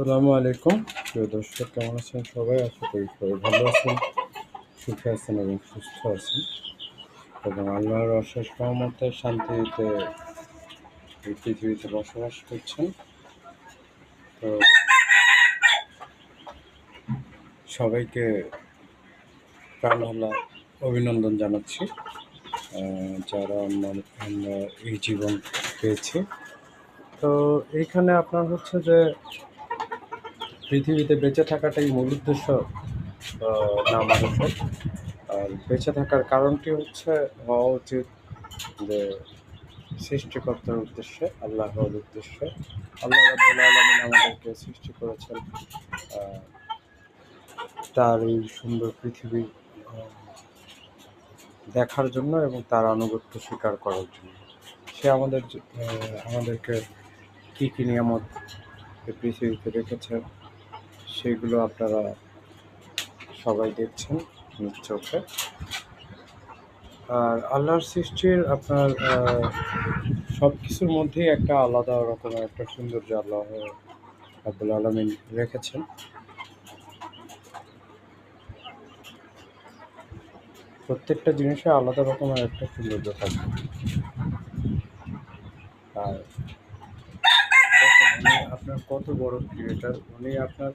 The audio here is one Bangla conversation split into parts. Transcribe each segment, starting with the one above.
আসসালামু আলাইকুম প্রিয় দর্শক, কেমন আছেন সবাই? আশা করি সবাই ভালো আছেন, সুখে আছেন এবং সুস্থ আছেন এবং আল্লাহর অশেষ রহমতে শান্তিতে এই পৃথিবীতে বসবাস করছেন। তো সবাইকে প্রাণঢালা অভিনন্দন জানাচ্ছি, যারা আমরা এই জীবন পেয়েছি। তো এইখানে আপনার হচ্ছে যে পৃথিবীতে বেঁচে থাকাটাই মূল উদ্দেশ্য না মানুষের। আর বেঁচে থাকার কারণটি হচ্ছে হওয়া উচিত যে সৃষ্টিকর্তার উদ্দেশ্যে, আল্লাহর উদ্দেশ্যে। আল্লাহ রাব্বুল আলামিন আমাদেরকে সৃষ্টি করেছেন তার এই সুন্দর পৃথিবী দেখার জন্য এবং তার আনুগত্য স্বীকার করার জন্য। সে আমাদেরকে কী কী নিয়ামত এই পৃথিবীতে রেখেছে সেগুলো আপনারা সবাই দেখছেন নিজ চোখে। আর আল্লাহর সৃষ্টির আপনার সব কিছুর মধ্যেই একটা আলাদা রকমের একটা সৌন্দর্য আল্লাহ রাব্বুল আলামিন রেখেছেন। প্রত্যেকটা জিনিসে আলাদা রকমের একটা সৌন্দর্য থাকবে। আর দেখেন, উনি আপনার কত বড় ক্রিয়েটার। উনি আপনার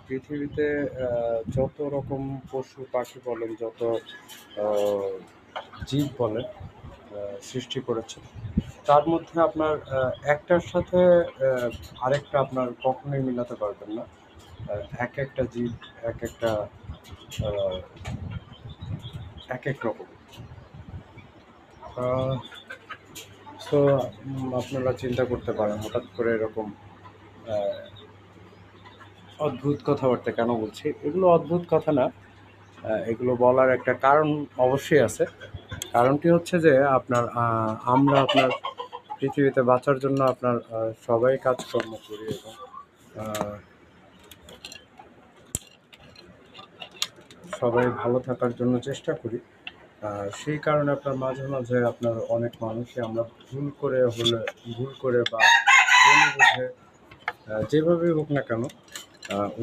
পৃথিবীতে যত রকম পশু পাখি বলেন, যত জীব বলেন সৃষ্টি করেছেন, তার মধ্যে আপনার একটার সাথে আরেকটা আপনার কখনোই মিলাতে পারবেন না। এক একটা জীব এক একটা এক এক রকম। সো আপনারা চিন্তা করতে পারেন হঠাৎ করে এরকম অদ্ভুত কথাবার্তা কেন বলছি। এগুলো অদ্ভুত কথা না, এগুলো বলার একটা কারণ অবশ্যই আছে। কারণটি হচ্ছে যে আমরা আপনার পৃথিবীতে বাঁচার জন্য আপনার সবাই কাজকর্ম করি এবং সবাই ভালো থাকার জন্য চেষ্টা করি। সেই কারণে আপনার মাঝে মাঝে আপনার অনেক মানুষই আমরা ভুল করে বা জেনে বুঝে যেভাবেই হোক না কেন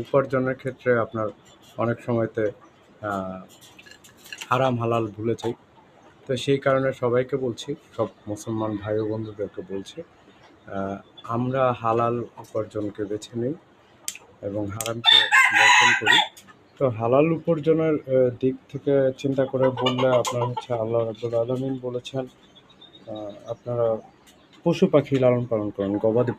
উপার্জনের ক্ষেত্রে আপনার অনেক সময়তে হারাম হালাল ভুলে যাই। তো সেই কারণে সবাইকে বলছি, সব মুসলমান ভাই ও বন্ধুদেরকে বলছি, আমরা হালাল উপার্জনকে বেছে নিই এবং হারামকে বর্জন করি। তো হালাল উপার্জনের দিক থেকে চিন্তা করে বললে আপনার হচ্ছে আল্লাহ রাব্বুল আলামিন বলেছেন আপনারা পশু পাখি লালন পালন করেন, গবাদি